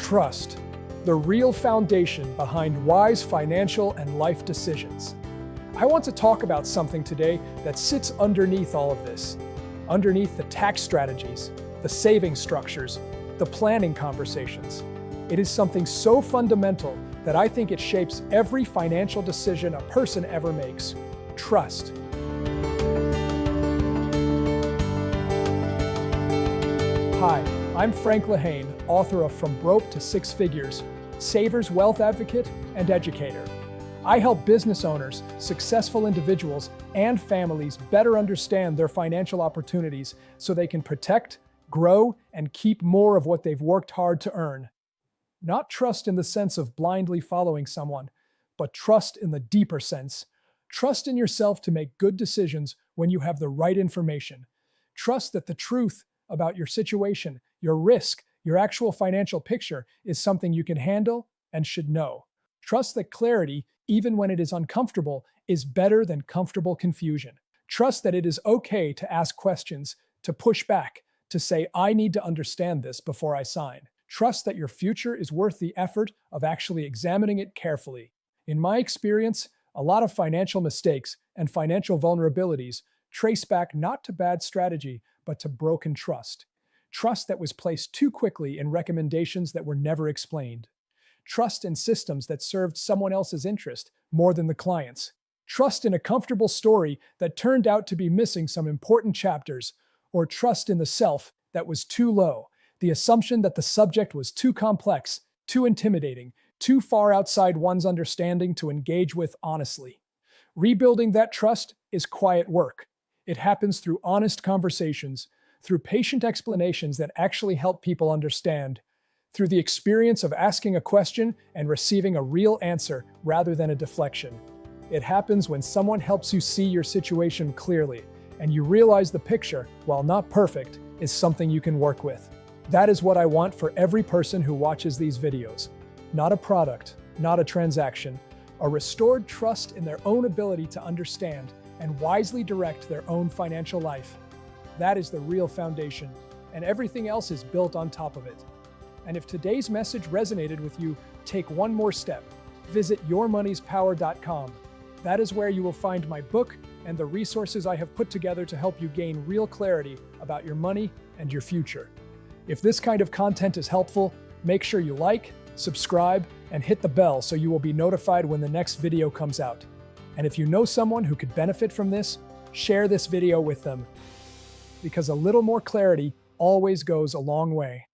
Trust, the real foundation behind wise financial and life decisions. I want to talk about something today that sits underneath all of this, underneath the tax strategies, the saving structures, the planning conversations. It is something so fundamental that I think it shapes every financial decision a person ever makes. Trust. Hi, I'm Frank Lehane, author of From Broke to Six Figures, Savers, Wealth Advocate, and Educator. I help business owners, successful individuals, and families better understand their financial opportunities so they can protect, grow, and keep more of what they've worked hard to earn. Not trust in the sense of blindly following someone, but trust in the deeper sense. Trust in yourself to make good decisions when you have the right information. Trust that the truth about your situation, your risk, your actual financial picture is something you can handle and should know. Trust that clarity, even when it is uncomfortable, is better than comfortable confusion. Trust that it is okay to ask questions, to push back, to say, I need to understand this before I sign. Trust that your future is worth the effort of actually examining it carefully. In my experience, a lot of financial mistakes and financial vulnerabilities trace back not to bad strategy, but to broken trust. Trust that was placed too quickly in recommendations that were never explained. Trust in systems that served someone else's interest more than the client's. Trust in a comfortable story that turned out to be missing some important chapters, or trust in the self that was too low, the assumption that the subject was too complex, too intimidating, too far outside one's understanding to engage with honestly. Rebuilding that trust is quiet work. It happens through honest conversations, through patient explanations that actually help people understand, through the experience of asking a question and receiving a real answer rather than a deflection. It happens when someone helps you see your situation clearly, and you realize the picture, while not perfect, is something you can work with. That is what I want for every person who watches these videos. Not a product, not a transaction, a restored trust in their own ability to understand and wisely direct their own financial life. That is the real foundation, and everything else is built on top of it. And if today's message resonated with you, take one more step. Visit yourmoneyspower.com. That is where you will find my book and the resources I have put together to help you gain real clarity about your money and your future. If this kind of content is helpful, make sure you like, subscribe, and hit the bell so you will be notified when the next video comes out. And if you know someone who could benefit from this, share this video with them, because a little more clarity always goes a long way.